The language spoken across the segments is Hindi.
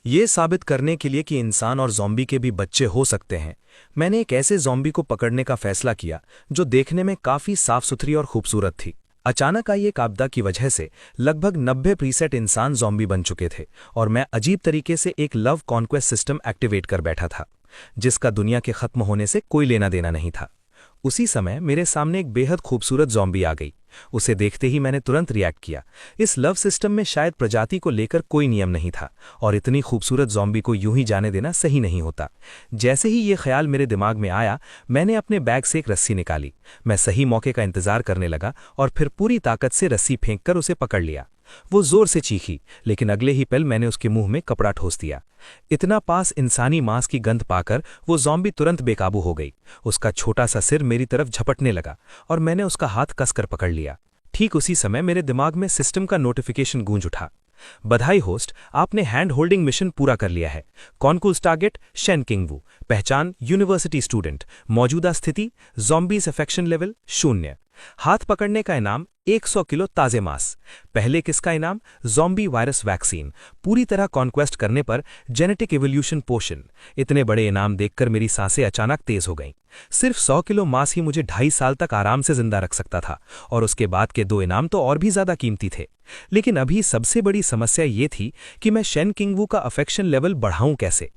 ये साबित करने के लिए कि इंसान और ज़ॉम्बी के भी बच्चे हो सकते हैं, मैंने एक ऐसे ज़ॉम्बी को पकड़ने का फैसला किया जो देखने में काफ़ी साफ सुथरी और खूबसूरत थी। अचानक आई एक आपदा की वजह से लगभग 90% इंसान ज़ॉम्बी बन चुके थे और मैं अजीब तरीके से एक लव कॉन्क्वेस्ट सिस्टम एक्टिवेट कर बैठा था, जिसका दुनिया के खत्म होने से कोई लेना देना नहीं था। उसी समय मेरे सामने एक बेहद खूबसूरत ज़ॉम्बी आ गई। उसे देखते ही मैंने तुरंत रिएक्ट किया। इस लव सिस्टम में शायद प्रजाति को लेकर कोई नियम नहीं था और इतनी खूबसूरत ज़ॉम्बी को यूं ही जाने देना सही नहीं होता। जैसे ही ये ख्याल मेरे दिमाग में आया, मैंने अपने बैग से एक रस्सी निकाली। मैं सही मौके का इंतजार करने लगा और फिर पूरी ताकत से रस्सी फेंककर उसे पकड़ लिया। वो जोर से चीखी, लेकिन अगले ही पल मैंने उसके मुंह में कपड़ा ठोस दिया। इतना पास इंसानी मांस की गंध पाकर वो ज़ॉम्बी तुरंत बेकाबू हो गई। उसका छोटा सा सिर मेरी तरफ झपटने लगा और मैंने उसका हाथ कसकर पकड़ लिया। ठीक उसी समय मेरे दिमाग में सिस्टम का नोटिफिकेशन गूंज उठा। बधाई होस्ट, आपने हैंड होल्डिंग मिशन पूरा कर लिया है। कॉन्कूल्स टारगेट शेन किंगवू, पहचान यूनिवर्सिटी स्टूडेंट, मौजूदा स्थिति ज़ॉम्बीज अफेक्शन लेवल 0। हाथ पकड़ने का इनाम 100 किलो ताजे मांस। पहले किसका इनाम? Zombie virus vaccine. पूरी तरह कॉन्क्वेस्ट करने पर जेनेटिक एवोल्यूशन पोशन। इतने बड़े इनाम देखकर मेरी सांसें अचानक तेज हो गईं। सिर्फ 100 किलो मांस ही मुझे 2.5 साल तक आराम से जिंदा रख सकता था और उसके बाद के 2 इनाम तो और भी ज्यादा कीमती थे। लेकिन अभी सबसे बड़ी समस्या ये थी कि मैं शेन किंगवू का अफेक्शन लेवल बढ़ाऊं कैसे।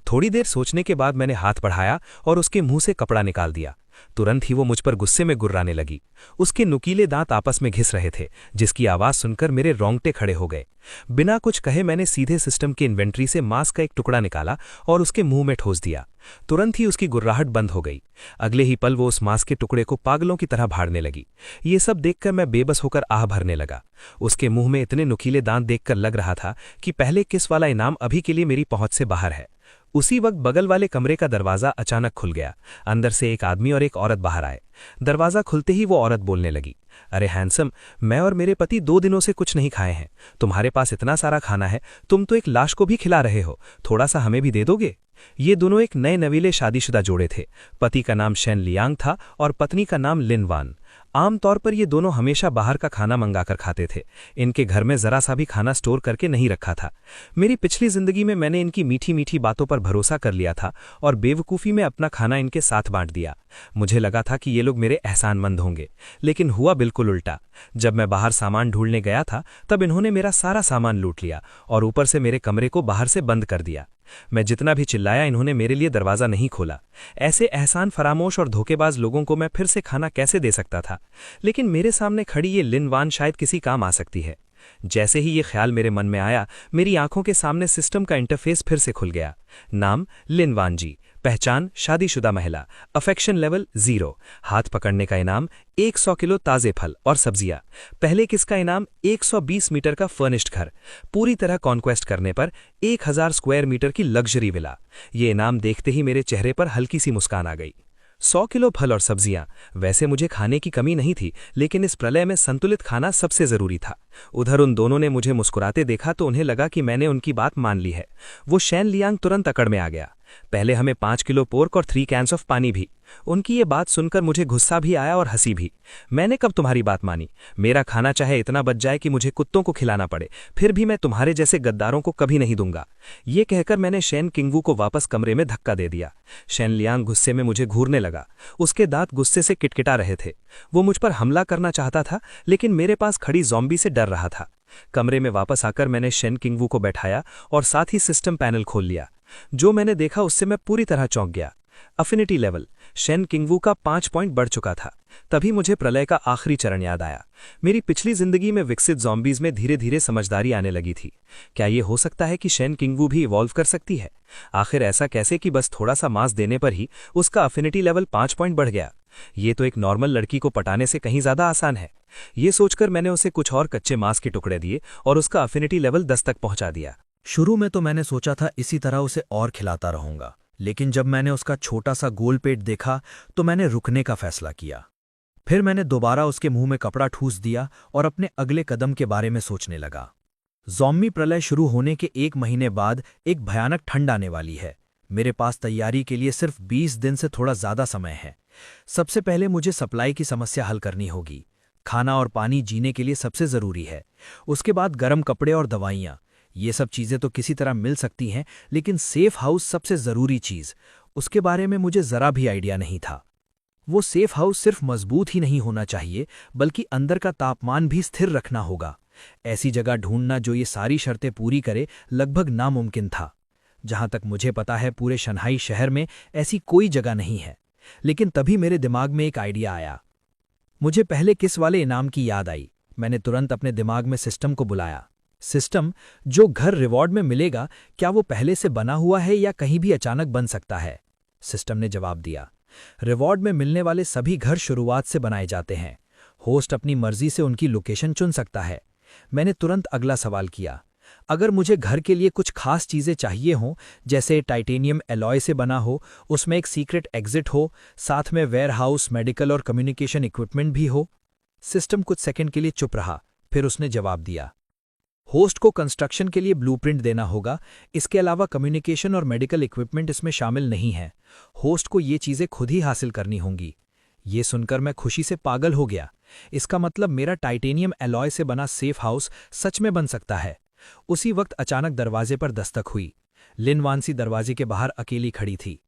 थोड़ी देर सोचने के बाद मैंने हाथ बढ़ाया और उसके मुंह से कपड़ा निकाल दिया। तुरंत ही वो मुझ पर गुस्से में गुर्राने लगी। उसके नुकीले दांत आपस में घिस रहे थे, जिसकी आवाज सुनकर मेरे रोंगटे खड़े हो गए। बिना कुछ कहे मैंने सीधे सिस्टम की इन्वेंट्री से मांस का एक टुकड़ा निकाला और उसके मुंह में ठोस दिया। तुरंत ही उसकी गुर्राहट बंद हो गई। अगले ही पल वो उस मांस के टुकड़े को पागलों की तरह भाड़ने लगी। ये सब देखकर मैं बेबस होकर आह भरने लगा। उसके मुंह में इतने नुकीले दांत देखकर लग रहा था कि पहले किस वाला इनाम अभी के लिए मेरी पहुंच से बाहर है। उसी वक्त बगल वाले कमरे का दरवाजा अचानक खुल गया। अंदर से एक आदमी और एक औरत बाहर आए। दरवाजा खुलते ही वो औरत बोलने लगी, अरे हैंडसम, मैं और मेरे पति 2 दिनों से कुछ नहीं खाए हैं। तुम्हारे पास इतना सारा खाना है, तुम तो एक लाश को भी खिला रहे हो। थोड़ा सा हमें भी दे दोगे? ये दोनों एक नए नवीले शादीशुदा जोड़े थे। पति का नाम शेन लियांग था और पत्नी का नाम लिन वान। आमतौर पर ये दोनों हमेशा बाहर का खाना मंगाकर खाते थे। इनके घर में जरा सा भी खाना स्टोर करके नहीं रखा था। मेरी पिछली जिंदगी में मैंने इनकी मीठी मीठी बातों पर भरोसा कर लिया था और बेवकूफ़ी में अपना खाना इनके साथ बांट दिया। मुझे लगा था कि ये लोग मेरे एहसानमंद होंगे, लेकिन हुआ बिल्कुल उल्टा। जब मैं बाहर सामान ढूंढने गया था, तब इन्होंने मेरा सारा सामान लूट लिया और ऊपर से मेरे कमरे को बाहर से बंद कर दिया। मैं जितना भी चिल्लाया, इन्होंने मेरे लिए दरवाज़ा नहीं खोला। ऐसे एहसान फरामोश और धोखेबाज लोगों को मैं फिर से खाना कैसे दे सकता था? लेकिन मेरे सामने खड़ी ये लिन वान शायद किसी काम आ सकती है। जैसे ही ये ख्याल मेरे मन में आया, मेरी आंखों के सामने सिस्टम का इंटरफेस फिर से खुल गया। नाम लिन वान जी, पहचान शादीशुदा महिला, अफेक्शन लेवल 0। हाथ पकड़ने का इनाम 100 किलो ताजे फल और सब्जियां। पहले किसका इनाम? 120 मीटर का फर्निश्ड घर। पूरी तरह कॉन्क्वेस्ट करने पर 1000 स्क्वायर मीटर की लग्जरी विला। ये इनाम देखते ही मेरे चेहरे पर हल्की सी मुस्कान आ गई। 100 किलो फल और सब्जियां। वैसे मुझे खाने की कमी नहीं थी, लेकिन इस प्रलय में संतुलित खाना सबसे जरूरी था। उधर उन दोनों ने मुझे मुस्कुराते देखा तो उन्हें लगा कि मैंने उनकी बात मान ली है। वो शेन लियांग तुरंत अकड़ में आ गया। पहले हमें 5 किलो पोर्क और 3 कैन्स ऑफ पानी भी। उनकी ये बात सुनकर मुझे गुस्सा भी आया और हंसी भी। मैंने कब तुम्हारी बात मानी? मेरा खाना चाहे इतना बच जाए कि मुझे कुत्तों को खिलाना पड़े, फिर भी मैं तुम्हारे जैसे गद्दारों को कभी नहीं दूंगा। ये कहकर मैंने शेन किंगवू को वापस कमरे में धक्का दे दिया। शेन लियांग गुस्से में मुझे घूरने लगा। उसके दांत गुस्से से किटकिटा रहे थे। वो मुझ पर हमला करना चाहता था, लेकिन मेरे पास खड़ी ज़ॉम्बी से डर रहा था। कमरे में वापस आकर मैंने शेन किंगवू को बैठाया और साथ ही सिस्टम पैनल खोल लिया। जो मैंने देखा उससे मैं पूरी तरह चौंक गया। अफिनिटी लेवल शेन किंगवू का 5 पॉइंट बढ़ चुका था। तभी मुझे प्रलय का आखिरी चरण याद आया। मेरी पिछली जिंदगी में विकसित ज़ॉम्बीज में धीरे धीरे समझदारी आने लगी थी। क्या ये हो सकता है कि शेन किंगवू भी इवॉल्व कर सकती है? आखिर ऐसा कैसे कि बस थोड़ा सा मांस देने पर ही उसका अफिनिटी लेवल 5 पॉइंट बढ़ गया? ये तो एक नॉर्मल लड़की को पटाने से कहीं ज्यादा आसान है। ये सोचकर मैंने उसे कुछ और कच्चे मांस के टुकड़े दिए और उसका अफिनिटी लेवल 10 तक पहुंचा दिया। शुरू में तो मैंने सोचा था इसी तरह उसे और खिलाता रहूंगा, लेकिन जब मैंने उसका छोटा सा गोल पेट देखा तो मैंने रुकने का फैसला किया। फिर मैंने दोबारा उसके मुंह में कपड़ा ठूस दिया और अपने अगले कदम के बारे में सोचने लगा। ज़ॉम्बी प्रलय शुरू होने के 1 महीने बाद एक भयानक ठंड आने वाली है। मेरे पास तैयारी के लिए सिर्फ 20 दिन से थोड़ा ज्यादा समय है। सबसे पहले मुझे सप्लाई की समस्या हल करनी होगी। खाना और पानी जीने के लिए सबसे जरूरी है। उसके बाद गर्म कपड़े और दवाइयाँ। ये सब चीज़ें तो किसी तरह मिल सकती हैं, लेकिन सेफ हाउस सबसे ज़रूरी चीज़, उसके बारे में मुझे ज़रा भी आइडिया नहीं था। वो सेफ हाउस सिर्फ मजबूत ही नहीं होना चाहिए, बल्कि अंदर का तापमान भी स्थिर रखना होगा। ऐसी जगह ढूंढना जो ये सारी शर्तें पूरी करे लगभग नामुमकिन था। जहां तक मुझे पता है पूरे शंघाई शहर में ऐसी कोई जगह नहीं है। लेकिन तभी मेरे दिमाग में एक आइडिया आया। मुझे पहले किस वाले इनाम की याद आई। मैंने तुरंत अपने दिमाग में सिस्टम को बुलाया। सिस्टम, जो घर रिवॉर्ड में मिलेगा, क्या वो पहले से बना हुआ है या कहीं भी अचानक बन सकता है? सिस्टम ने जवाब दिया, रिवॉर्ड में मिलने वाले सभी घर शुरुआत से बनाए जाते हैं। होस्ट अपनी मर्जी से उनकी लोकेशन चुन सकता है। मैंने तुरंत अगला सवाल किया, अगर मुझे घर के लिए कुछ खास चीज़ें चाहिए हों, जैसे टाइटेनियम एलॉय से बना हो, उसमें एक सीक्रेट एग्जिट हो, साथ में वेयरहाउस, मेडिकल और कम्युनिकेशन इक्विपमेंट भी हो? सिस्टम कुछ सेकंड के लिए चुप रहा, फिर उसने जवाब दिया, होस्ट को कंस्ट्रक्शन के लिए ब्लूप्रिंट देना होगा। इसके अलावा कम्युनिकेशन और मेडिकल इक्विपमेंट इसमें शामिल नहीं है। होस्ट को ये चीज़ें खुद ही हासिल करनी होंगी। ये सुनकर मैं खुशी से पागल हो गया। इसका मतलब मेरा टाइटेनियम एलॉय से बना सेफ हाउस सच में बन सकता है। उसी वक्त अचानक दरवाजे पर दस्तक हुई। लिन वांसी दरवाजे के बाहर अकेली खड़ी थी।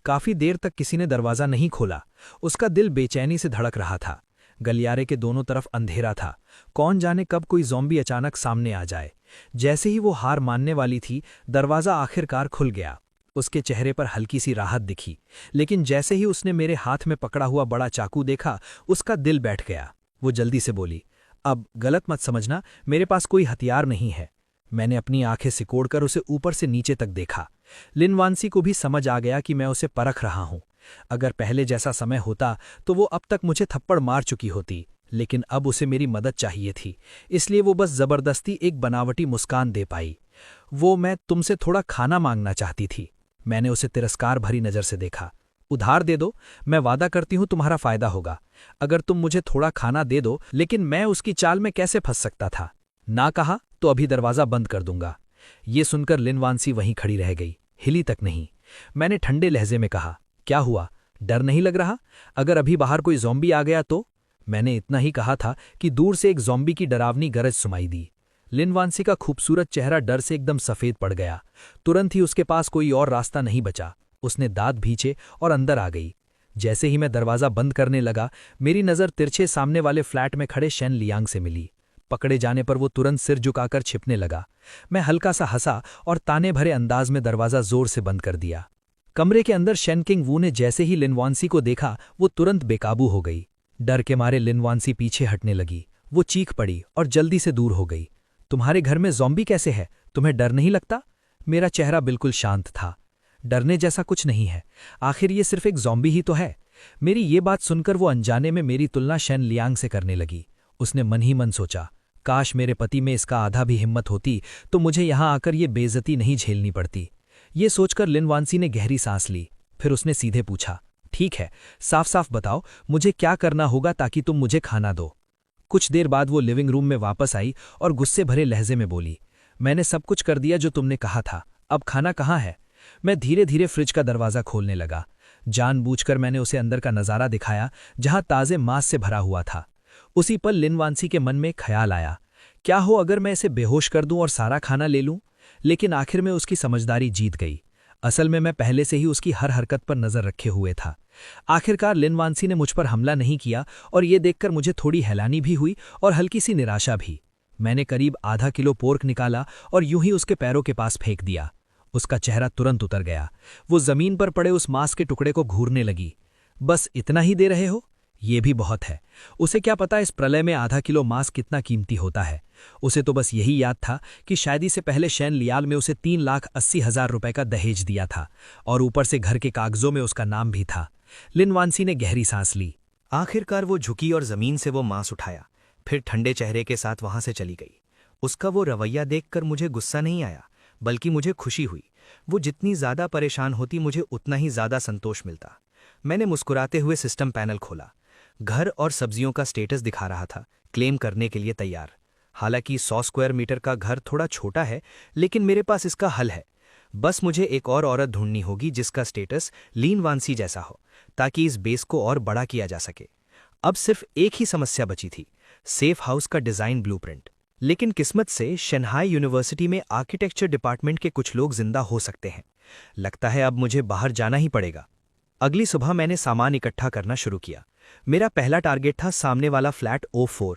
काफी देर तक किसी ने दरवाजा नहीं खोला। उसका दिल बेचैनी से धड़क रहा था। गलियारे के दोनों तरफ अंधेरा था। कौन जाने कब कोई ज़ॉम्बी अचानक सामने आ जाए। जैसे ही वो हार मानने वाली थी, दरवाज़ा आखिरकार खुल गया। उसके चेहरे पर हल्की सी राहत दिखी, लेकिन जैसे ही उसने मेरे हाथ में पकड़ा हुआ बड़ा चाकू देखा, उसका दिल बैठ गया। वो जल्दी से बोली, अब गलत मत समझना, मेरे पास कोई हथियार नहीं है। मैंने अपनी आंखें सिकोड़कर उसे ऊपर से नीचे तक देखा। लिन वांसी को भी समझ आ गया कि मैं उसे परख रहा हूं। अगर पहले जैसा समय होता तो वो अब तक मुझे थप्पड़ मार चुकी होती, लेकिन अब उसे मेरी मदद चाहिए थी, इसलिए वो बस जबरदस्ती एक बनावटी मुस्कान दे पाई। वो, मैं तुमसे थोड़ा खाना मांगना चाहती थी। मैंने उसे तिरस्कार भरी नज़र से देखा। उधार दे दो, मैं वादा करती हूं तुम्हारा फायदा होगा। अगर तुम मुझे थोड़ा खाना दे दो। लेकिन मैं उसकी चाल में कैसे फंस सकता था? ना कहा तो अभी दरवाज़ा बंद कर दूंगा। ये सुनकर लिन वांसी वहीं खड़ी रह गई, हिली तक नहीं। मैंने ठंडे लहजे में कहा, क्या हुआ, डर नहीं लग रहा? अगर अभी बाहर कोई ज़ॉम्बी आ गया तो? मैंने इतना ही कहा था कि दूर से एक ज़ॉम्बी की डरावनी गरज सुनाई दी। लिन वांसी का खूबसूरत चेहरा डर से एकदम सफ़ेद पड़ गया। तुरंत ही उसके पास कोई और रास्ता नहीं बचा। उसने दांत भींचे और अंदर आ गई। जैसे ही मैं दरवाज़ा बंद करने लगा, मेरी नज़र तिरछे सामने वाले फ्लैट में खड़े शेन लियांग से मिली। पकड़े जाने पर वो तुरंत सिर झुकाकर छिपने लगा। मैं हल्का सा हंसा और ताने भरे अंदाज में दरवाज़ा जोर से बंद कर दिया। कमरे के अंदर शेन किंग वू ने जैसे ही लिन वांसी को देखा, वो तुरंत बेकाबू हो गई। डर के मारे लिन वांसी पीछे हटने लगी। वो चीख पड़ी और जल्दी से दूर हो गई। तुम्हारे घर में ज़ॉम्बी कैसे है? तुम्हें डर नहीं लगता? मेरा चेहरा बिल्कुल शांत था। डरने जैसा कुछ नहीं है, आखिर ये सिर्फ एक ज़ॉम्बी ही तो है। मेरी ये बात सुनकर वो अनजाने में मेरी तुलना शेन लियांग से करने लगी। उसने मन ही मन सोचा, काश मेरे पति में इसका आधा भी हिम्मत होती तो मुझे यहाँ आकर ये बेइज्जती नहीं झेलनी पड़ती। ये सोचकर लिन वांसी ने गहरी सांस ली। फिर उसने सीधे पूछा, ठीक है, साफ साफ बताओ मुझे क्या करना होगा ताकि तुम मुझे खाना दो। कुछ देर बाद वो लिविंग रूम में वापस आई और गुस्से भरे लहजे में बोली, मैंने सब कुछ कर दिया जो तुमने कहा था, अब खाना कहाँ है? मैं धीरे धीरे फ्रिज का दरवाज़ा खोलने लगा। जानबूझकर मैंने उसे अंदर का नज़ारा दिखाया, जहाँ ताज़े मांस से भरा हुआ था। उसी पल लिन वांसी के मन में ख्याल आया, क्या हो अगर मैं इसे बेहोश कर दूं और सारा खाना ले लूं? लेकिन आखिर में उसकी समझदारी जीत गई। असल में मैं पहले से ही उसकी हर हरकत पर नज़र रखे हुए था। आखिरकार लिन वांसी ने मुझ पर हमला नहीं किया और ये देखकर मुझे थोड़ी हैरानी भी हुई और हल्की सी निराशा भी। मैंने करीब आधा किलो पोर्क निकाला और यूं ही उसके पैरों के पास फेंक दिया। उसका चेहरा तुरंत उतर गया। वो जमीन पर पड़े उस मांस के टुकड़े को घूरने लगी। बस इतना ही दे रहे हो? ये भी बहुत है। उसे क्या पता इस प्रलय में आधा किलो मांस कितना कीमती होता है। उसे तो बस यही याद था कि शादी से पहले शेन लियाल में उसे 3,80,000 रुपए का दहेज दिया था और ऊपर से घर के कागजों में उसका नाम भी था। लिन वांसी ने गहरी सांस ली। आखिरकार वो झुकी और जमीन से वो मांस उठाया, फिर ठंडे चेहरे के साथ वहां से चली गई। उसका वो रवैया देखकर मुझे गुस्सा नहीं आया, बल्कि मुझे खुशी हुई। वो जितनी ज्यादा परेशान होती, मुझे उतना ही ज्यादा संतोष मिलता। मैंने मुस्कुराते हुए सिस्टम पैनल खोला। घर और सब्जियों का स्टेटस दिखा रहा था, क्लेम करने के लिए तैयार। हालांकि 100 स्क्वायर मीटर का घर थोड़ा छोटा है, लेकिन मेरे पास इसका हल है। बस मुझे एक और औरत ढूंढनी होगी जिसका स्टेटस लिन वांसी जैसा हो, ताकि इस बेस को और बड़ा किया जा सके। अब सिर्फ एक ही समस्या बची थी, सेफ हाउस का डिज़ाइन ब्लूप्रिंट। लेकिन किस्मत से शंघाई यूनिवर्सिटी में आर्किटेक्चर डिपार्टमेंट के कुछ लोग जिंदा हो सकते हैं। लगता है अब मुझे बाहर जाना ही पड़ेगा। अगली सुबह मैंने सामान इकट्ठा करना शुरू किया। मेरा पहला टारगेट था सामने वाला फ्लैट O4।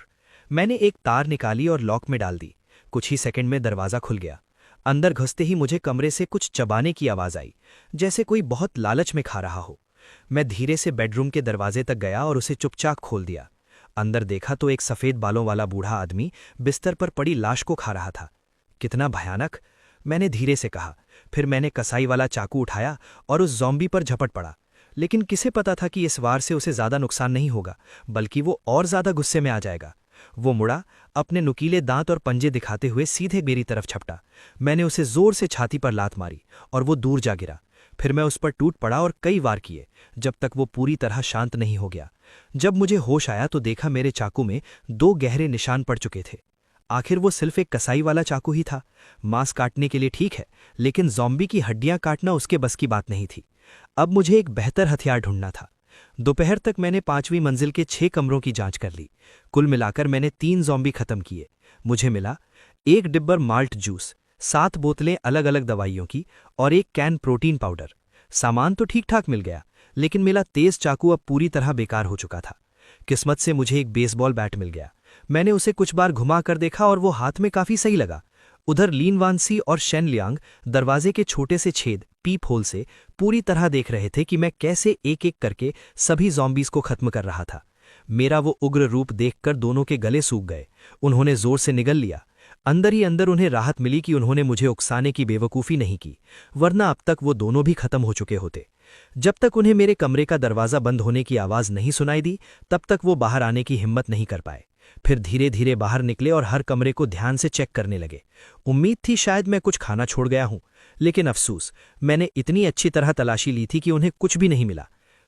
मैंने एक तार निकाली और लॉक में डाल दी। कुछ ही सेकंड में दरवाज़ा खुल गया। अंदर घुसते ही मुझे कमरे से कुछ चबाने की आवाज़ आई, जैसे कोई बहुत लालच में खा रहा हो। मैं धीरे से बेडरूम के दरवाजे तक गया और उसे चुपचाप खोल दिया। अंदर देखा तो एक सफ़ेद बालों वाला बूढ़ा आदमी बिस्तर पर पड़ी लाश को खा रहा था। कितना भयानक, मैंने धीरे से कहा। फिर मैंने कसाई वाला चाकू उठाया और उस ज़ॉम्बी पर झपट पड़ा। लेकिन किसे पता था कि इस वार से उसे ज़्यादा नुकसान नहीं होगा, बल्कि वो और ज़्यादा गुस्से में आ जाएगा। वो मुड़ा, अपने नुकीले दांत और पंजे दिखाते हुए सीधे मेरी तरफ झपटा। मैंने उसे जोर से छाती पर लात मारी और वो दूर जा गिरा। फिर मैं उस पर टूट पड़ा और कई वार किए, जब तक वो पूरी तरह शांत नहीं हो गया। जब मुझे होश आया तो देखा मेरे चाकू में 2 गहरे निशान पड़ चुके थे। आखिर वो सिर्फ एक कसाई वाला चाकू ही था। मांस काटने के लिए ठीक है, लेकिन ज़ॉम्बी की हड्डियां काटना उसके बस की बात नहीं थी। अब मुझे एक बेहतर हथियार ढूंढना था। दोपहर तक मैंने 5वीं मंजिल के 6 कमरों की जांच कर ली। कुल मिलाकर मैंने 3 ज़ॉम्बी खत्म किए। मुझे मिला 1 डिब्बर माल्ट जूस, 7 बोतलें अलग अलग दवाइयों की और 1 कैन प्रोटीन पाउडर। सामान तो ठीक ठाक मिल गया, लेकिन मेरा तेज चाकू अब पूरी तरह बेकार हो चुका था। किस्मत से मुझे एक बेसबॉल बैट मिल गया। मैंने उसे कुछ बार घुमा कर देखा और वो हाथ में काफी सही लगा। उधर लीन वानसी और शेन लियांग दरवाजे के छोटे से छेद पीप होल से पूरी तरह देख रहे थे कि मैं कैसे एक एक करके सभी ज़ॉम्बीज़ को खत्म कर रहा था। मेरा वो उग्र रूप देखकर दोनों के गले सूख गए। उन्होंने जोर से निगल लिया। अंदर ही अंदर उन्हें राहत मिली कि उन्होंने मुझे उकसाने की बेवकूफ़ी नहीं की, वरना अब तक वो दोनों भी खत्म हो चुके होते। जब तक उन्हें मेरे कमरे का दरवाज़ा बंद होने की आवाज़ नहीं सुनाई दी, तब तक वो बाहर आने की हिम्मत नहीं कर पाए। फिर धीरे धीरे बाहर निकले और हर कमरे को ध्यान से चेक करने लगे। उम्मीद थी शायद मैं कुछ खाना छोड़ गया हूं, लेकिन अफसोस, मैंने इतनी अच्छी तरह तलाशी ली थी कि उन्हें कुछ भी नहीं मिला।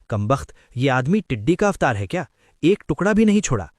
कमबख्त, ये आदमी टिड्डी का अवतार है क्या? एक टुकड़ा भी नहीं छोड़ा।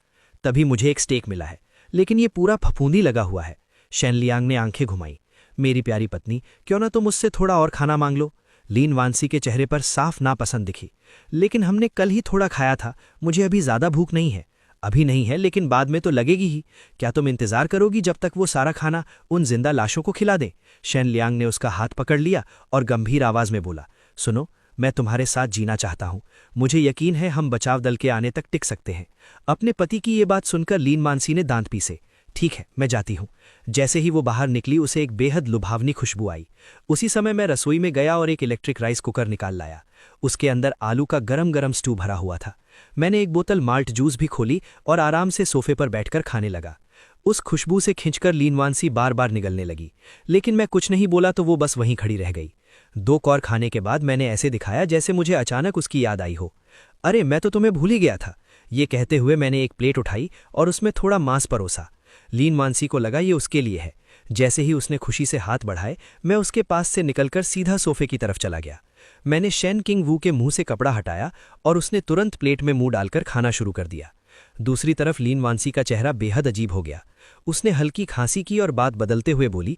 तभी मुझे एक स्टेक मिला है, लेकिन ये पूरा फफूंदी लगा हुआ है। शेन लियांग ने आंखें घुमाई। मेरी प्यारी पत्नी, क्यों ना तुम मुझसे थोड़ा और खाना मांग लो? लीन वानसी के चेहरे पर साफ नापसंद दिखी। लेकिन हमने कल ही थोड़ा खाया था, मुझे अभी ज्यादा भूख नहीं है। अभी नहीं है, लेकिन बाद में तो लगेगी ही। क्या तुम इंतजार करोगी जब तक वो सारा खाना उन जिंदा लाशों को खिला दे? शेन लियांग ने उसका हाथ पकड़ लिया और गंभीर आवाज में बोला, सुनो, मैं तुम्हारे साथ जीना चाहता हूं। मुझे यकीन है हम बचाव दल के आने तक टिक सकते हैं। अपने पति की ये बात सुनकर लीन मानसी ने दांत पीसे। ठीक है, मैं जाती हूं। जैसे ही वो बाहर निकली, उसे एक बेहद लुभावनी खुशबू आई। उसी समय मैं रसोई में गया और एक इलेक्ट्रिक राइस कुकर निकाल लाया। उसके अंदर आलू का गरम गरम स्टू भरा हुआ था। मैंने एक बोतल माल्ट जूस भी खोली और आराम से सोफे पर बैठकर खाने लगा। उस खुशबू से खिंचकर लीन वानसी बार बार निगलने लगी, लेकिन मैं कुछ नहीं बोला तो वो बस वहीं खड़ी रह गई। 2 कौर खाने के बाद मैंने ऐसे दिखाया जैसे मुझे अचानक उसकी याद आई हो। अरे, मैं तो तुम्हें भूल ही गया था। ये कहते हुए मैंने एक प्लेट उठाई और उसमें थोड़ा मांस परोसा। लीन मानसी को लगा ये उसके लिए है। जैसे ही उसने खुशी से हाथ बढ़ाए, मैं उसके पास से निकलकर सीधा सोफे की तरफ चला गया। मैंने शेन किंग वू के मुंह से कपड़ा हटाया और उसने तुरंत प्लेट में मुंह डालकर खाना शुरू कर दिया। दूसरी तरफ लीन वानसी का चेहरा बेहद अजीब हो गया। उसने हल्की खांसी की और बात बदलते हुए बोली,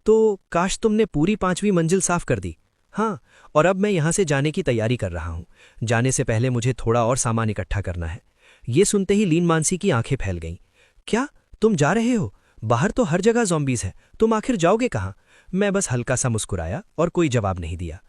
तो काश तुमने पूरी 5वीं मंजिल साफ कर दी। हाँ, और अब मैं यहाँ से जाने की तैयारी कर रहा हूँ। जाने से पहले मुझे थोड़ा और सामान इकट्ठा करना है। ये सुनते ही लीन मानसी की आंखें फैल गईं। क्या तुम जा रहे हो? बाहर तो हर जगह ज़ॉम्बीज़ हैं, तुम आखिर जाओगे कहाँ? मैं बस हल्का सा मुस्कुराया और कोई जवाब नहीं दिया।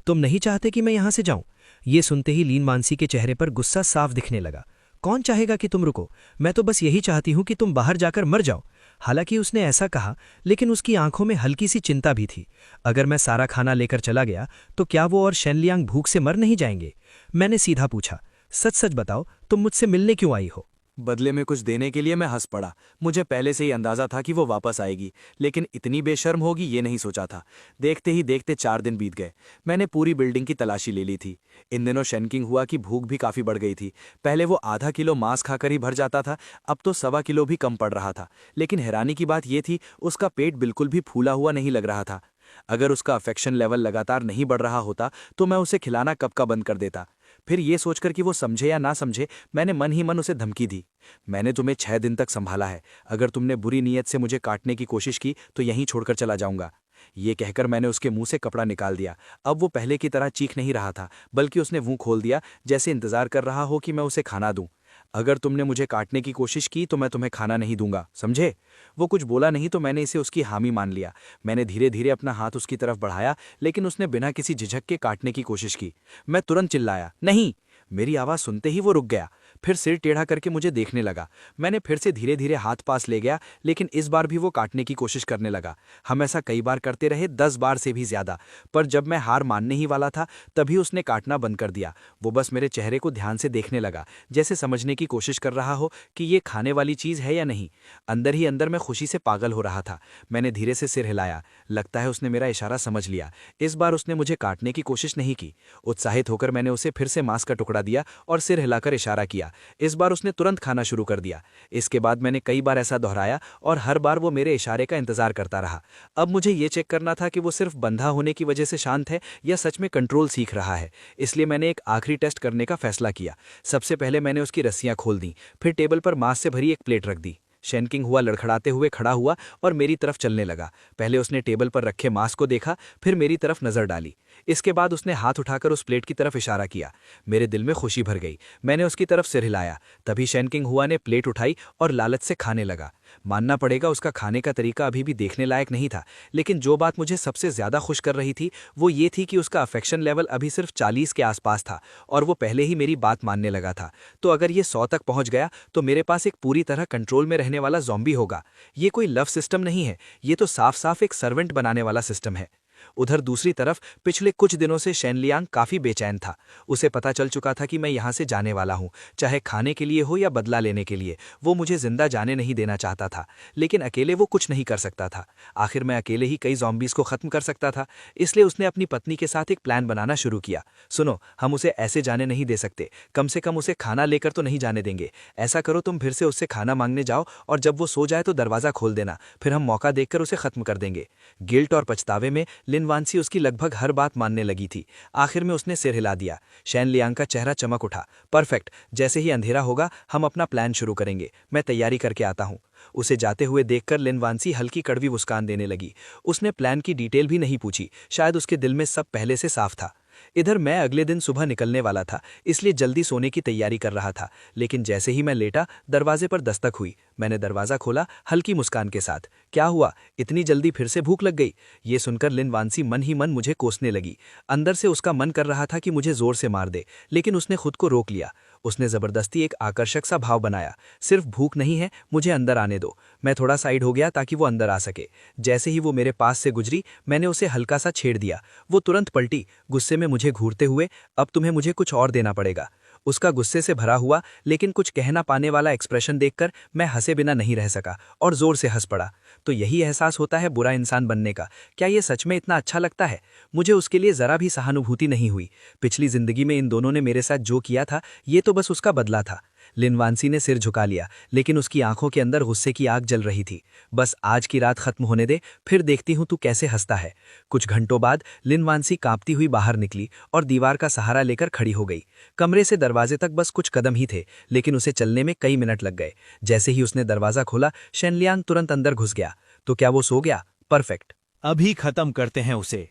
तुम नहीं चाहते कि मैं यहाँ से जाऊं? ये सुनते ही लीन मानसी के चेहरे पर गुस्सा साफ दिखने लगा। कौन चाहेगा कि तुम रुको? मैं तो बस यही चाहती हूं कि तुम बाहर जाकर मर जाओ। हालांकि उसने ऐसा कहा, लेकिन उसकी आंखों में हल्की सी चिंता भी थी। अगर मैं सारा खाना लेकर चला गया तो क्या वो और शेन लियांग भूख से मर नहीं जाएंगे? मैंने सीधा पूछा, सच सच बताओ, तुम मुझसे मिलने क्यों आई हो? बदले में कुछ देने के लिए मैं हंस पड़ा। मुझे पहले से ही अंदाजा था कि वो वापस आएगी, लेकिन इतनी बेशर्म होगी ये नहीं सोचा था। देखते ही देखते 4 दिन बीत गए। मैंने पूरी बिल्डिंग की तलाशी ले ली थी। इन दिनों शेनकिंग हुआ कि भूख भी काफी बढ़ गई थी। पहले वो आधा किलो मांस खाकर ही भर जाता था, अब तो 1.25 किलो भी कम पड़ रहा था। लेकिन हैरानी की बात यह थी, उसका पेट बिल्कुल भी फूला हुआ नहीं लग रहा था। अगर उसका अफेक्शन लेवल लगातार नहीं बढ़ रहा होता तो मैं उसे खिलाना कब का बंद कर देता। फिर ये सोचकर कि वो समझे या ना समझे, मैंने मन ही मन उसे धमकी दी। मैंने तुम्हें 6 दिन तक संभाला है, अगर तुमने बुरी नीयत से मुझे काटने की कोशिश की तो यहीं छोड़कर चला जाऊंगा। ये कहकर मैंने उसके मुंह से कपड़ा निकाल दिया। अब वो पहले की तरह चीख नहीं रहा था, बल्कि उसने मुंह खोल दिया, जैसे इंतजार कर रहा हो कि मैं उसे खाना दूं। अगर तुमने मुझे काटने की कोशिश की तो मैं तुम्हें खाना नहीं दूंगा, समझे? वो कुछ बोला नहीं तो मैंने इसे उसकी हामी मान लिया। मैंने धीरे धीरे अपना हाथ उसकी तरफ बढ़ाया, लेकिन उसने बिना किसी झिझक के काटने की कोशिश की। मैं तुरंत चिल्लाया, नहीं। मेरी आवाज़ सुनते ही वो रुक गया, फिर सिर टेढ़ा करके मुझे देखने लगा। मैंने फिर से धीरे धीरे हाथ पास ले गया, लेकिन इस बार भी वो काटने की कोशिश करने लगा। हम ऐसा कई बार करते रहे, 10 बार से भी ज्यादा। पर जब मैं हार मानने ही वाला था, तभी उसने काटना बंद कर दिया। वो बस मेरे चेहरे को ध्यान से देखने लगा, जैसे समझने की कोशिश कर रहा हो कि ये खाने वाली चीज़ है या नहीं। अंदर ही अंदर मैं खुशी से पागल हो रहा था। मैंने धीरे से सिर हिलाया। लगता है उसने मेरा इशारा समझ लिया। इस बार उसने मुझे काटने की कोशिश नहीं की। उत्साहित होकर मैंने उसे फिर से मांस का टुकड़ा दिया और सिर हिलाकर इशारा किया। इस बार उसने तुरंत खाना शुरू कर दिया। इसके बाद मैंने कई बार ऐसा दोहराया और हर बार वो मेरे इशारे का इंतजार करता रहा। अब मुझे ये चेक करना था कि वो सिर्फ बंधा होने की वजह से शांत है या सच में कंट्रोल सीख रहा है। इसलिए मैंने एक आखिरी टेस्ट करने का फैसला किया। सबसे पहले मैंने उसकी रस्सियां खोल दी, फिर टेबल पर मांस से भरी एक प्लेट रख दी। शेनकिंग हुआ लड़खड़ाते हुए खड़ा हुआ और मेरी तरफ चलने लगा। पहले उसने टेबल पर रखे मांस को देखा, फिर मेरी तरफ नजर डाली। इसके बाद उसने हाथ उठाकर उस प्लेट की तरफ इशारा किया। मेरे दिल में खुशी भर गई। मैंने उसकी तरफ सिर हिलाया। तभी शेनकिंग हुआ ने प्लेट उठाई और लालच से खाने लगा। मानना पड़ेगा, उसका खाने का तरीका अभी भी देखने लायक नहीं था, लेकिन जो बात मुझे सबसे ज्यादा खुश कर रही थी वो ये थी कि उसका अफेक्शन लेवल अभी सिर्फ 40 के आसपास था और वो पहले ही मेरी बात मानने लगा था। तो अगर ये 100 तक पहुंच गया तो मेरे पास एक पूरी तरह कंट्रोल में रहने वाला ज़ॉम्बी होगा। ये कोई लव सिस्टम नहीं है, ये तो साफ साफ एक सर्वेंट बनाने वाला सिस्टम है। उधर दूसरी तरफ पिछले कुछ दिनों से शेनलियांग काफी बेचैन था। उसे पता चल चुका था कि मैं यहां से जाने वाला हूं, चाहे खाने के लिए हो या बदला लेने के लिए। वो मुझे जिंदा जाने नहीं देना चाहता था, लेकिन अकेले वो कुछ नहीं कर सकता था। आखिर मैं अकेले ही कई ज़ॉम्बीज़ को खत्म कर सकता था। इसलिए उसने अपनी पत्नी के साथ एक प्लान बनाना शुरू किया। सुनो, हम उसे ऐसे जाने नहीं दे सकते, कम से कम उसे खाना लेकर तो नहीं जाने देंगे। ऐसा करो, तुम फिर से उससे खाना मांगने जाओ और जब वो सो जाए तो दरवाज़ा खोल देना, फिर हम मौका देखकर उसे खत्म कर देंगे। गिल्ट और पछतावे में लिन वानसी उसकी लगभग हर बात मानने लगी थी। आखिर में उसने सिर हिला दिया। शेनलियांग का चेहरा चमक उठा। परफेक्ट, जैसे ही अंधेरा होगा हम अपना प्लान शुरू करेंगे। मैं तैयारी करके आता हूं। उसे जाते हुए देखकर लिन वानसी हल्की कड़वी मुस्कान देने लगी। उसने प्लान की डिटेल भी नहीं पूछी, शायद उसके दिल में सब पहले से साफ था। इधर मैं अगले दिन सुबह निकलने वाला था, इसलिए जल्दी सोने की तैयारी कर रहा था। लेकिन जैसे ही मैं लेटा, दरवाजे पर दस्तक हुई। मैंने दरवाजा खोला हल्की मुस्कान के साथ। क्या हुआ, इतनी जल्दी फिर से भूख लग गई? ये सुनकर लिन वानसी मन ही मन मुझे कोसने लगी। अंदर से उसका मन कर रहा था कि मुझे जोर से मार दे, लेकिन उसने खुद को रोक लिया। उसने जबरदस्ती एक आकर्षक सा भाव बनाया। सिर्फ भूख नहीं है, मुझे अंदर आने दो। मैं थोड़ा साइड हो गया ताकि वो अंदर आ सके। जैसे ही वो मेरे पास से गुजरी, मैंने उसे हल्का सा छेड़ दिया। वो तुरंत पलटी, गुस्से में मुझे घूरते हुए, अब तुम्हें मुझे कुछ और देना पड़ेगा। उसका गुस्से से भरा हुआ लेकिन कुछ कह ना पाने वाला एक्सप्रेशन देखकर मैं हंसे बिना नहीं रह सका और जोर से हंस पड़ा। तो यही एहसास होता है बुरा इंसान बनने का। क्या ये सच में इतना अच्छा लगता है? मुझे उसके लिए जरा भी सहानुभूति नहीं हुई। पिछली जिंदगी में इन दोनों ने मेरे साथ जो किया था, ये तो बस उसका बदला था। लिन वानसी ने सिर झुका लिया, लेकिन उसकी आंखों के अंदर गुस्से की आग जल रही थी। बस आज की रात खत्म होने दे, फिर देखती हूं तू कैसे हंसता है। कुछ घंटों बाद लिन वानसी कांपती हुई बाहर निकली और दीवार का सहारा लेकर खड़ी हो गई। कमरे से दरवाजे तक बस कुछ कदम ही थे, लेकिन उसे चलने में कई मिनट लग गए। जैसे ही उसने दरवाजा खोला, शेनलियांग तुरंत अंदर घुस गया। तो क्या वो सो गया? परफेक्ट, अभी खत्म करते हैं उसे।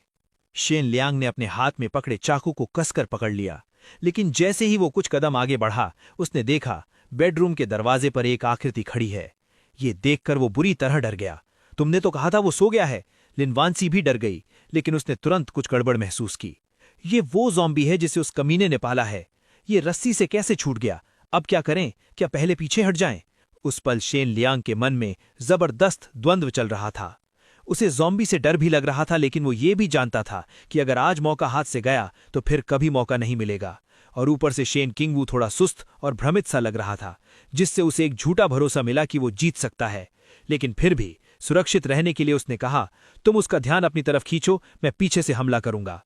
शेनलियांग ने अपने हाथ में पकड़े चाकू को कसकर पकड़ लिया, लेकिन जैसे ही वो कुछ कदम आगे बढ़ा, उसने देखा बेडरूम के दरवाजे पर एक आकृति खड़ी है। ये देखकर वो बुरी तरह डर गया। तुमने तो कहा था वो सो गया है। लिन वानसी भी डर गई, लेकिन उसने तुरंत कुछ गड़बड़ महसूस की। ये वो ज़ॉम्बी है जिसे उस कमीने ने पाला है। ये रस्सी से कैसे छूट गया? अब क्या करें? क्या पहले पीछे हट जाएं? उस पल शेनलियांग के मन में जबरदस्त द्वंद्व चल रहा था। उसे ज़ॉम्बी से डर भी लग रहा था, लेकिन वो ये भी जानता था कि अगर आज मौका हाथ से गया तो फिर कभी मौका नहीं मिलेगा। और ऊपर से शेन किंगवू थोड़ा सुस्त और भ्रमित सा लग रहा था, जिससे उसे एक झूठा भरोसा मिला कि वो जीत सकता है। लेकिन फिर भी सुरक्षित रहने के लिए उसने कहा, तुम उसका ध्यान अपनी तरफ खींचो, मैं पीछे से हमला करूंगा।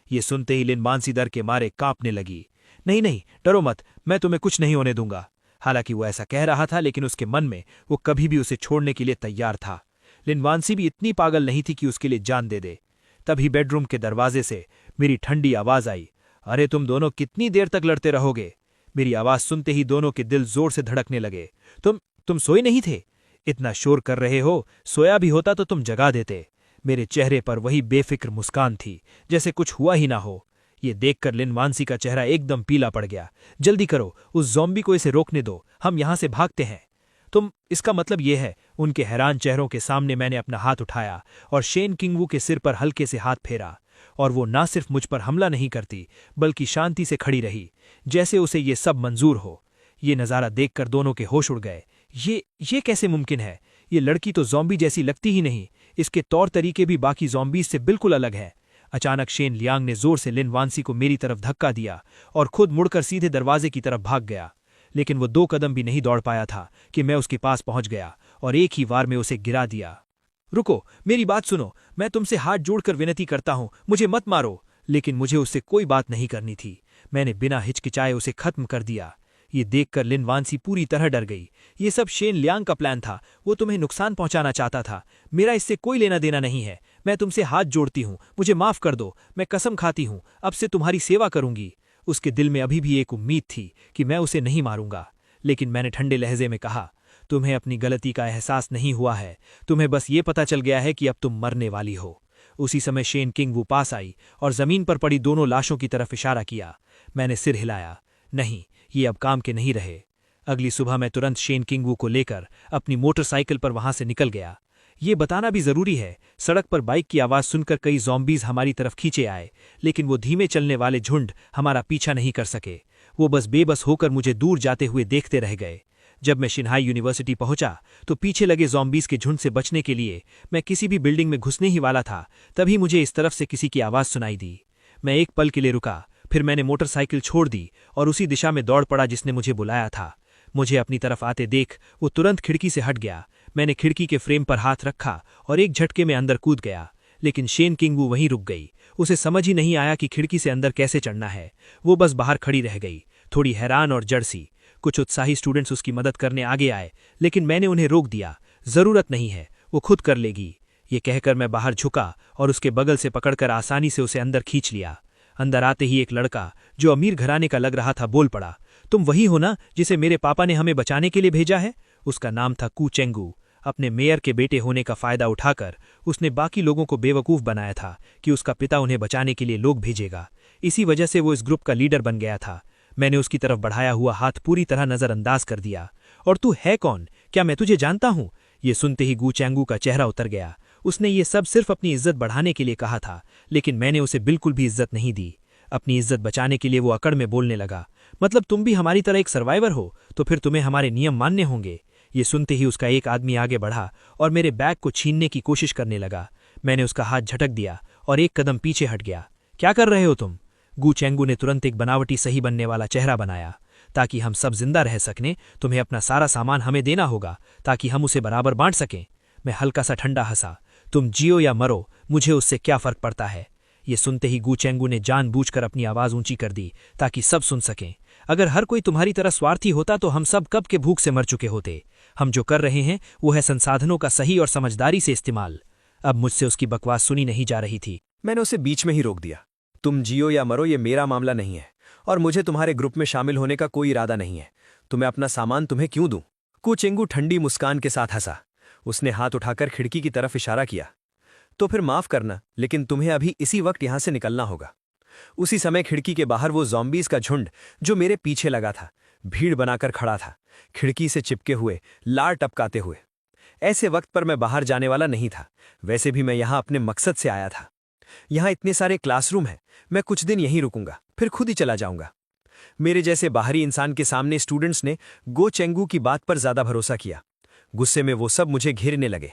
ये सुनते ही लिन वानसी डर के मारे कांपने लगी। नहीं नहीं, डरो मत, मैं तुम्हें कुछ नहीं होने दूंगा। हालांकि वो ऐसा कह रहा था, लेकिन उसके मन में वो कभी भी उसे छोड़ने के लिए तैयार था। लिन वानसी भी इतनी पागल नहीं थी कि उसके लिए जान दे दे। तभी बेडरूम के दरवाजे से मेरी ठंडी आवाज आई, अरे तुम दोनों कितनी देर तक लड़ते रहोगे? मेरी आवाज सुनते ही दोनों के दिल जोर से धड़कने लगे। तुम सोए नहीं थे? इतना शोर कर रहे हो, सोया भी होता तो तुम जगा देते। मेरे चेहरे पर वही बेफिक्र मुस्कान थी, जैसे कुछ हुआ ही ना हो। ये देखकर लिन वांसी का चेहरा एकदम पीला पड़ गया। जल्दी करो, उस ज़ॉम्बी को इसे रोकने दो, हम यहां से भागते हैं। तुम, इसका मतलब ये है? उनके हैरान चेहरों के सामने मैंने अपना हाथ उठाया और शेन किंगवू के सिर पर हल्के से हाथ फेरा, और वो ना सिर्फ मुझ पर हमला नहीं करती बल्कि शांति से खड़ी रही, जैसे उसे ये सब मंजूर हो। ये नज़ारा देखकर दोनों के होश उड़ गए। ये कैसे मुमकिन है? ये लड़की तो ज़ॉम्बी जैसी लगती ही नहीं, इसके तौर तरीके भी बाकी ज़ॉम्बीज से बिल्कुल अलग है। अचानक शेन लियांग ने जोर से लिन वांसी को मेरी तरफ धक्का दिया और खुद मुड़कर सीधे दरवाजे की तरफ भाग गया। लेकिन वो 2 कदम भी नहीं दौड़ पाया था कि मैं उसके पास पहुंच गया और एक ही वार में उसे गिरा दिया। रुको, मेरी बात सुनो, मैं तुमसे हाथ जोड़कर विनती करता हूं, मुझे मत मारो। लेकिन मुझे उससे कोई बात नहीं करनी थी। मैंने बिना हिचकिचाए उसे खत्म कर दिया। ये देखकर लिन वांसी पूरी तरह डर गई। ये सब शेन लियांग का प्लान था, वो तुम्हें नुकसान पहुंचाना चाहता था। मेरा इससे कोई लेना देना नहीं है। मैं तुमसे हाथ जोड़ती हूं, मुझे माफ कर दो। मैं कसम खाती हूं, अब से तुम्हारी सेवा करूंगी। उसके दिल में अभी भी एक उम्मीद थी कि मैं उसे नहीं मारूंगा। लेकिन मैंने ठंडे लहजे में कहा, तुम्हें अपनी गलती का एहसास नहीं हुआ है, तुम्हें बस ये पता चल गया है कि अब तुम मरने वाली हो। उसी समय शेन किंगवू पास आई और जमीन पर पड़ी दोनों लाशों की तरफ इशारा किया। मैंने सिर हिलाया। नहीं, ये अब काम के नहीं रहे। अगली सुबह मैं तुरंत शेन किंगवू को लेकर अपनी मोटरसाइकिल पर वहां से निकल गया। ये बताना भी जरूरी है, सड़क पर बाइक की आवाज सुनकर कई ज़ॉम्बीज हमारी तरफ खींचे आए, लेकिन वो धीमे चलने वाले झुंड हमारा पीछा नहीं कर सके। वो बस बेबस होकर मुझे दूर जाते हुए देखते रह गए। जब मैं शिन्हाई यूनिवर्सिटी पहुंचा तो पीछे लगे ज़ॉम्बीज के झुंड से बचने के लिए मैं किसी भी बिल्डिंग में घुसने ही वाला था, तभी मुझे इस तरफ से किसी की आवाज सुनाई दी। मैं एक पल के लिए रुका, फिर मैंने मोटरसाइकिल छोड़ दी और उसी दिशा में दौड़ पड़ा जिसने मुझे बुलाया था। मुझे अपनी तरफ आते देख वो तुरंत खिड़की से हट गया। मैंने खिड़की के फ्रेम पर हाथ रखा और एक झटके में अंदर कूद गया। लेकिन शेन किंगवू वहीं रुक गई। उसे समझ ही नहीं आया कि खिड़की से अंदर कैसे चढ़ना है। वो बस बाहर खड़ी रह गई, थोड़ी हैरान और जड़सी। कुछ उत्साही स्टूडेंट्स उसकी मदद करने आगे आए, लेकिन मैंने उन्हें रोक दिया। जरूरत नहीं है, वो खुद कर लेगी। ये कहकर मैं बाहर झुका और उसके बगल से पकड़कर आसानी से उसे अंदर खींच लिया। अंदर आते ही एक लड़का जो अमीर घराने का लग रहा था बोल पड़ा, तुम वही हो ना जिसे मेरे पापा ने हमें बचाने के लिए भेजा है? उसका नाम था कू चेंगू। अपने मेयर के बेटे होने का फायदा उठाकर उसने बाकी लोगों को बेवकूफ बनाया था कि उसका पिता उन्हें बचाने के लिए लोग भेजेगा। इसी वजह से वो इस ग्रुप का लीडर बन गया था। मैंने उसकी तरफ बढ़ाया हुआ हाथ पूरी तरह नजरअंदाज कर दिया। और तू है कौन? क्या मैं तुझे जानता हूं? ये सुनते ही गू चेंगू का चेहरा उतर गया। उसने ये सब सिर्फ अपनी इज्जत बढ़ाने के लिए कहा था, लेकिन मैंने उसे बिल्कुल भी इज्जत नहीं दी। अपनी इज्जत बचाने के लिए वो अकड़ में बोलने लगा, मतलब तुम भी हमारी तरह एक सर्वाइवर हो, तो फिर तुम्हें हमारे नियम मानने होंगे। ये सुनते ही उसका एक आदमी आगे बढ़ा और मेरे बैग को छीनने की कोशिश करने लगा। मैंने उसका हाथ झटक दिया और एक कदम पीछे हट गया। क्या कर रहे हो तुम? गू चेंगू ने तुरंत एक बनावटी सही बनने वाला चेहरा बनाया। ताकि हम सब जिंदा रह सकें तुम्हें अपना सारा सामान हमें देना होगा, ताकि हम उसे बराबर बांट सकें। मैं हल्का सा ठंडा हंसा। तुम जियो या मरो, मुझे उससे क्या फर्क पड़ता है? ये सुनते ही गू चेंगू ने जानबूझकर अपनी आवाज ऊंची कर दी ताकि सब सुन सकें। अगर हर कोई तुम्हारी तरह स्वार्थी होता तो हम सब कब के भूख से मर चुके होते। हम जो कर रहे हैं वो है संसाधनों का सही और समझदारी से इस्तेमाल। अब मुझसे उसकी बकवास सुनी नहीं जा रही थी। मैंने उसे बीच में ही रोक दिया। तुम जियो या मरो ये मेरा मामला नहीं है, और मुझे तुम्हारे ग्रुप में शामिल होने का कोई इरादा नहीं है। तुम्हें अपना सामान तुम्हें क्यों दूं? कू चेंगू ठंडी मुस्कान के साथ हंसा। उसने हाथ उठाकर खिड़की की तरफ इशारा किया। तो फिर माफ करना, लेकिन तुम्हें अभी इसी वक्त यहां से निकलना होगा। उसी समय खिड़की के बाहर वो ज़ॉम्बीज का झुंड जो मेरे पीछे लगा था भीड़ बनाकर खड़ा था, खिड़की से चिपके हुए, लार टपकाते हुए। ऐसे वक्त पर मैं बाहर जाने वाला नहीं था। वैसे भी मैं यहां अपने मकसद से आया था। यहां इतने सारे क्लासरूम हैं, मैं कुछ दिन यहीं रुकूंगा, फिर खुद ही चला जाऊंगा। मेरे जैसे बाहरी इंसान के सामने स्टूडेंट्स ने गो चेंगू की बात पर ज्यादा भरोसा किया। गुस्से में वो सब मुझे घेरने लगे।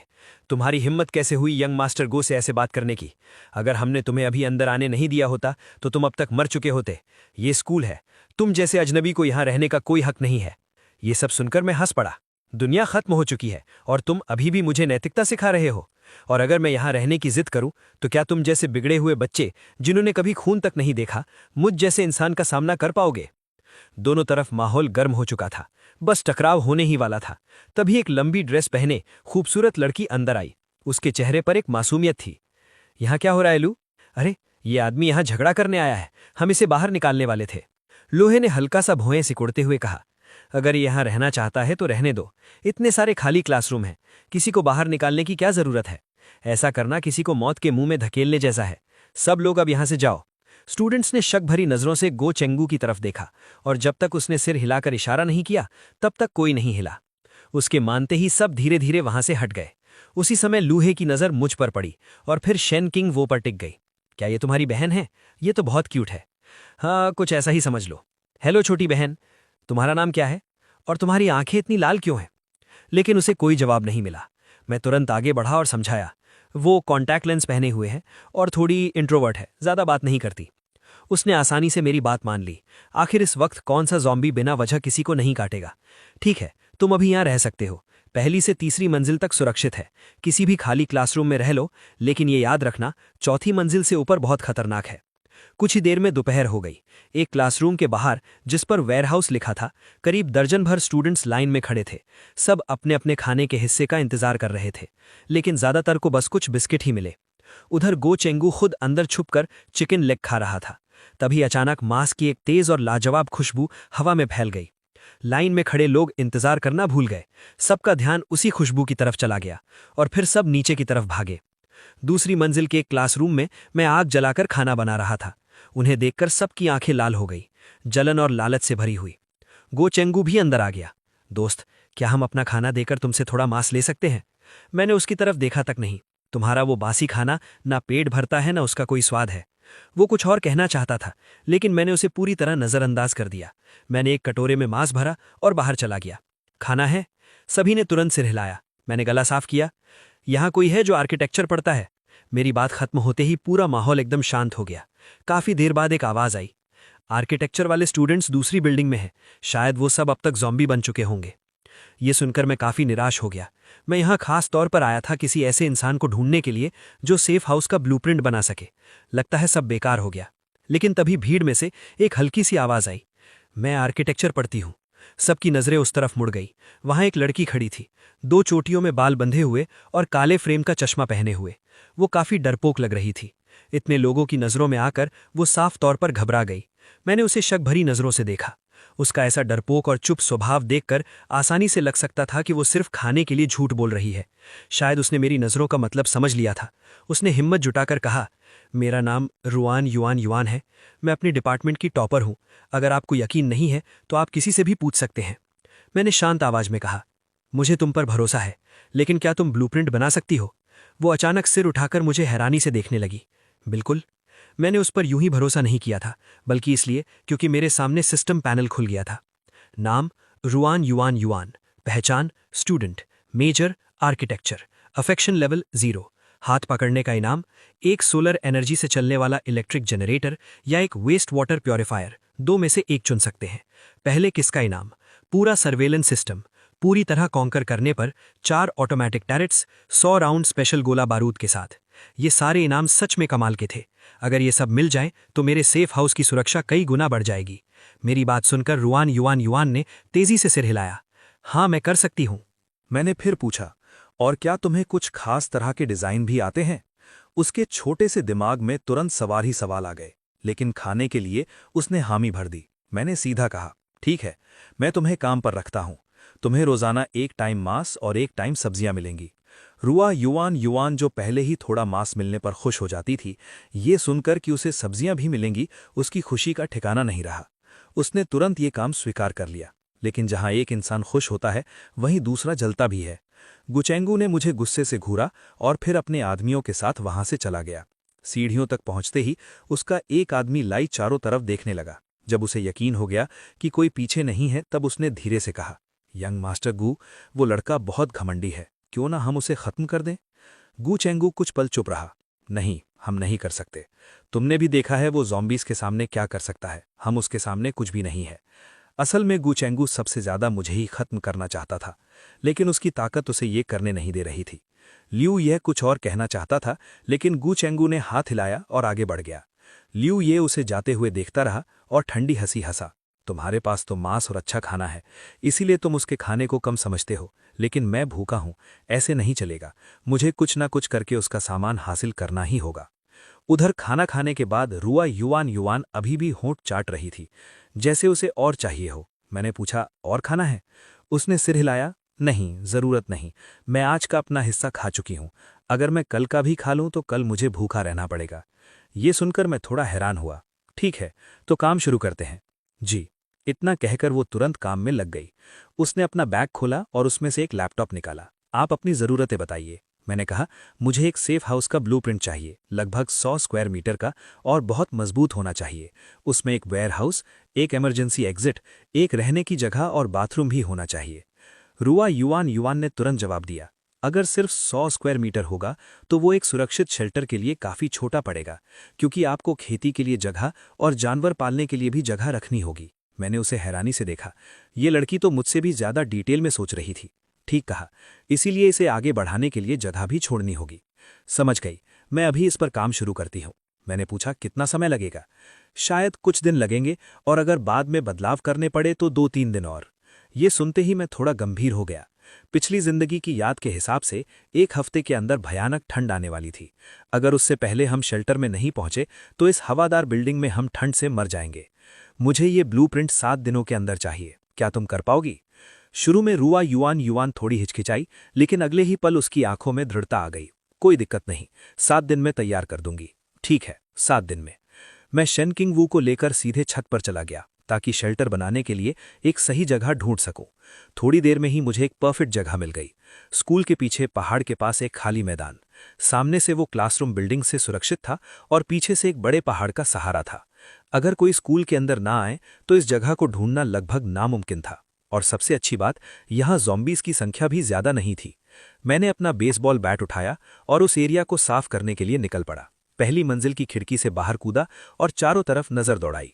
तुम्हारी हिम्मत कैसे हुई यंग मास्टर गो से ऐसे बात करने की? अगर हमने तुम्हें अभी अंदर आने नहीं दिया होता तो तुम अब तक मर चुके होते। ये स्कूल है, तुम जैसे अजनबी को यहां रहने का कोई हक नहीं है। ये सब सुनकर मैं हंस पड़ा। दुनिया खत्म हो चुकी है और तुम अभी भी मुझे नैतिकता सिखा रहे हो। और अगर मैं यहां रहने की जिद करूं तो क्या तुम जैसे बिगड़े हुए बच्चे जिन्होंने कभी खून तक नहीं देखा मुझ जैसे इंसान का सामना कर पाओगे? दोनों तरफ माहौल गर्म हो चुका था, बस टकराव होने ही वाला था। तभी एक लंबी ड्रेस पहने खूबसूरत लड़की अंदर आई। उसके चेहरे पर एक मासूमियत थी। यहां क्या हो रहा है लू? अरे ये आदमी यहां झगड़ा करने आया है, हम इसे बाहर निकालने वाले थे। लोहे ने हल्का सा भौएं सिकुड़ते हुए कहा, अगर यहां रहना चाहता है तो रहने दो। इतने सारे खाली क्लासरूम हैं, किसी को बाहर निकालने की क्या जरूरत है? ऐसा करना किसी को मौत के मुंह में धकेलने जैसा है। सब लोग अब यहां से जाओ। स्टूडेंट्स ने शक भरी नजरों से गो चेंगू की तरफ देखा और जब तक उसने सिर हिलाकर इशारा नहीं किया तब तक कोई नहीं हिला। उसके मानते ही सब धीरे धीरे वहां से हट गए। उसी समय लूहे की नजर मुझ पर पड़ी और फिर शेन किंग वो पर टिक गई। क्या ये तुम्हारी बहन है? ये तो बहुत क्यूट है। हाँ, कुछ ऐसा ही समझ लो। हेलो छोटी बहन, तुम्हारा नाम क्या है और तुम्हारी आंखें इतनी लाल क्यों हैं? लेकिन उसे कोई जवाब नहीं मिला। मैं तुरंत आगे बढ़ा और समझाया, वो कॉन्टैक्ट लेंस पहने हुए है और थोड़ी इंट्रोवर्ट है, ज्यादा बात नहीं करती। उसने आसानी से मेरी बात मान ली। आखिर इस वक्त कौन सा ज़ॉम्बी बिना वजह किसी को नहीं काटेगा। ठीक है, तुम अभी यहां रह सकते हो। पहली से तीसरी मंजिल तक सुरक्षित है। किसी भी खाली क्लासरूम में रह लो, लेकिन ये याद रखना, चौथी मंजिल से ऊपर बहुत खतरनाक है। कुछ ही देर में दोपहर हो गई। एक क्लासरूम के बाहर, जिस पर वेयरहाउस लिखा था, करीब दर्जन भर स्टूडेंट्स लाइन में खड़े थे। सब अपने अपने खाने के हिस्से का इंतजार कर रहे थे, लेकिन ज्यादातर को बस कुछ बिस्किट ही मिले। उधर गो चेंगू खुद अंदर छुपकर चिकन लेग खा रहा था। तभी अचानक मांस की एक तेज और लाजवाब खुशबू हवा में फैल गई। लाइन में खड़े लोग इंतजार करना भूल गए। सबका ध्यान उसी खुशबू की तरफ चला गया और फिर सब नीचे की तरफ भागे। दूसरी मंजिल के एक क्लासरूम में मैं आग जलाकर खाना बना रहा था। उन्हें देखकर सबकी आंखें लाल हो गई, जलन और लालच से भरी हुई। गो चेंगू भी अंदर आ गया। दोस्त, क्या हम अपना खाना देकर तुमसे थोड़ा मांस ले सकते हैं? मैंने उसकी तरफ देखा तक नहीं। तुम्हारा वो बासी खाना ना पेट भरता है, ना उसका कोई स्वाद है। वो कुछ और कहना चाहता था, लेकिन मैंने उसे पूरी तरह नजरअंदाज कर दिया। मैंने एक कटोरे में मांस भरा और बाहर चला गया। खाना है? सभी ने तुरंत सिर हिलाया। मैंने गला साफ किया। यहां कोई है जो आर्किटेक्चर पढ़ता है? मेरी बात खत्म होते ही पूरा माहौल एकदम शांत हो गया। काफी देर बाद एक आवाज आई, आर्किटेक्चर वाले स्टूडेंट्स दूसरी बिल्डिंग में हैं। शायद वो सब अब तक ज़ॉम्बी बन चुके होंगे। ये सुनकर मैं काफी निराश हो गया। मैं यहाँ खास तौर पर आया था किसी ऐसे इंसान को ढूंढने के लिए जो सेफ हाउस का ब्लूप्रिंट बना सके। लगता है सब बेकार हो गया। लेकिन तभी भीड़ में से एक हल्की सी आवाज आई, मैं आर्किटेक्चर पढ़ती हूँ। सबकी नजरें उस तरफ मुड़ गई। वहां एक लड़की खड़ी थी, 2 चोटियों में बाल बंधे हुए और काले फ्रेम का चश्मा पहने हुए। वो काफी डरपोक लग रही थी। इतने लोगों की नजरों में आकर वो साफ तौर पर घबरा गई। मैंने उसे शक भरी नजरों से देखा। उसका ऐसा डरपोक और चुप स्वभाव देखकर आसानी से लग सकता था कि वो सिर्फ खाने के लिए झूठ बोल रही है। शायद उसने मेरी नजरों का मतलब समझ लिया था। उसने हिम्मत जुटाकर कहा, मेरा नाम रुआन युआन युआन है। मैं अपनी डिपार्टमेंट की टॉपर हूं। अगर आपको यकीन नहीं है तो आप किसी से भी पूछ सकते हैं। मैंने शांत आवाज में कहा, मुझे तुम पर भरोसा है, लेकिन क्या तुम ब्लूप्रिंट बना सकती हो? वो अचानक सिर उठाकर मुझे हैरानी से देखने लगी। बिल्कुल। मैंने उस पर यूं ही भरोसा नहीं किया था, बल्कि इसलिए क्योंकि मेरे सामने सिस्टम पैनल खुल गया था। नाम रुआन युआन युआन, पहचान student, major architecture, affection level 0, हाथ पकड़ने का इनाम, एक सोलर एनर्जी से चलने वाला इलेक्ट्रिक जनरेटर या एक वेस्ट वाटर प्योरीफायर, 2 में से एक चुन सकते हैं। पहले किसका इनाम? पूरा सर्वेलेंस सिस्टम पूरी तरह कॉन्कर करने पर 4 ऑटोमेटिक टैरेट्स, 100 राउंड स्पेशल गोला बारूद के साथ। ये सारे इनाम सच में कमाल के थे। अगर ये सब मिल जाए तो मेरे सेफ हाउस की सुरक्षा कई गुना बढ़ जाएगी। मेरी बात सुनकर रुआन युआन युआन ने तेजी से सिर हिलाया। हाँ, मैं कर सकती हूँ। मैंने फिर पूछा, और क्या तुम्हें कुछ खास तरह के डिजाइन भी आते हैं? उसके छोटे से दिमाग में तुरंत सवार ही सवाल आ गए, लेकिन खाने के लिए उसने हामी भर दी। मैंने सीधा कहा, ठीक है, मैं तुम्हें काम पर रखता हूं। तुम्हें रोजाना एक टाइम मांस और एक टाइम सब्जियां मिलेंगी। रुआ युआन युआन, जो पहले ही थोड़ा मांस मिलने पर खुश हो जाती थी, ये सुनकर कि उसे सब्जियां भी मिलेंगी, उसकी खुशी का ठिकाना नहीं रहा। उसने तुरंत ये काम स्वीकार कर लिया। लेकिन जहां एक इंसान खुश होता है, वहीं दूसरा जलता भी है। गुचेंगू ने मुझे गुस्से से घूरा और फिर अपने आदमियों के साथ वहां से चला गया। सीढ़ियों तक पहुंचते ही उसका एक आदमी लाई चारों तरफ देखने लगा। जब उसे यकीन हो गया कि कोई पीछे नहीं है, तब उसने धीरे से कहा, यंग मास्टर गू, वो लड़का बहुत घमंडी है, क्यों ना हम उसे खत्म कर दें? गू चेंगू कुछ पल चुप रहा। नहीं, हम नहीं कर सकते। तुमने भी देखा है वो ज़ॉम्बीज़ के सामने क्या कर सकता है। हम उसके सामने कुछ भी नहीं है। असल में गू चेंगू सबसे ज्यादा मुझे ही खत्म करना चाहता था, लेकिन उसकी ताकत उसे ये करने नहीं दे रही थी। लियू यह कुछ और कहना चाहता था, लेकिन गू चेंगू ने हाथ हिलाया और आगे बढ़ गया। लियू ये उसे जाते हुए देखता रहा और ठंडी हंसी हंसा। तुम्हारे पास तो मांस और अच्छा खाना है, इसीलिए तुम उसके खाने को कम समझते हो, लेकिन मैं भूखा हूं, ऐसे नहीं चलेगा। मुझे कुछ ना कुछ करके उसका सामान हासिल करना ही होगा। उधर खाना खाने के बाद रुआ युआन युआन अभी भी होंठ चाट रही थी, जैसे उसे और चाहिए हो। मैंने पूछा, और खाना है? उसने सिर हिलाया, नहीं, जरूरत नहीं, मैं आज का अपना हिस्सा खा चुकी हूं। अगर मैं कल का भी खा लूं तो कल मुझे भूखा रहना पड़ेगा। ये सुनकर मैं थोड़ा हैरान हुआ। ठीक है, तो काम शुरू करते हैं। जी। इतना कहकर वो तुरंत काम में लग गई। उसने अपना बैग खोला और उसमें से एक लैपटॉप निकाला। आप अपनी ज़रूरतें बताइए, मैंने कहा। मुझे एक सेफ हाउस का ब्लूप्रिंट चाहिए, लगभग 100 स्क्वायर मीटर का, और बहुत मजबूत होना चाहिए। उसमें एक वेयर हाउस, एक इमरजेंसी एग्जिट, एक रहने की जगह और बाथरूम भी होना चाहिए। रुआ युआन युआन ने तुरंत जवाब दिया, अगर सिर्फ 100 स्क्वायर मीटर होगा तो वो एक सुरक्षित शेल्टर के लिए काफ़ी छोटा पड़ेगा, क्योंकि आपको खेती के लिए जगह और जानवर पालने के लिए भी जगह रखनी होगी। मैंने उसे हैरानी से देखा। ये लड़की तो मुझसे भी ज़्यादा डिटेल में सोच रही थी। ठीक कहा, इसीलिए इसे आगे बढ़ाने के लिए जगह भी छोड़नी होगी। समझ गई, मैं अभी इस पर काम शुरू करती हूँ। मैंने पूछा, कितना समय लगेगा? शायद कुछ दिन लगेंगे, और अगर बाद में बदलाव करने पड़े तो 2-3 दिन और। ये सुनते ही मैं थोड़ा गंभीर हो गया। पिछली जिंदगी की याद के हिसाब से 1 हफ्ते के अंदर भयानक ठंड आने वाली थी। अगर उससे पहले हम शेल्टर में नहीं पहुंचे तो इस हवादार बिल्डिंग में हम ठंड से मर जाएंगे। मुझे ये ब्लूप्रिंट 7 दिनों के अंदर चाहिए, क्या तुम कर पाओगी? शुरू में रुआ युआन युआन थोड़ी हिचकिचाई, लेकिन अगले ही पल उसकी आंखों में दृढ़ता आ गई। कोई दिक्कत नहीं, 7 दिन में तैयार कर दूंगी। ठीक है, 7 दिन में। मैं शेन किंग वू को लेकर सीधे छत पर चला गया, ताकि शेल्टर बनाने के लिए एक सही जगह ढूंढ सकूं। थोड़ी देर में ही मुझे एक परफेक्ट जगह मिल गई। स्कूल के पीछे पहाड़ के पास एक खाली मैदान। सामने से वो क्लासरूम बिल्डिंग से सुरक्षित था और पीछे से एक बड़े पहाड़ का सहारा था। अगर कोई स्कूल के अंदर ना आए तो इस जगह को ढूंढना लगभग नामुमकिन था। और सबसे अच्छी बात, यहाँ ज़ॉम्बीज़ की संख्या भी ज़्यादा नहीं थी। मैंने अपना बेसबॉल बैट उठाया और उस एरिया को साफ करने के लिए निकल पड़ा। पहली मंजिल की खिड़की से बाहर कूदा और चारों तरफ नज़र दौड़ाई।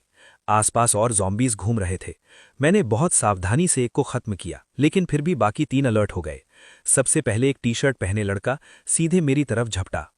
आसपास और ज़ॉम्बीज़ घूम रहे थे। मैंने बहुत सावधानी से एक को ख़त्म किया, लेकिन फिर भी बाकी 3 अलर्ट हो गए। सबसे पहले एक टी-शर्ट पहने लड़का सीधे मेरी तरफ झपटा।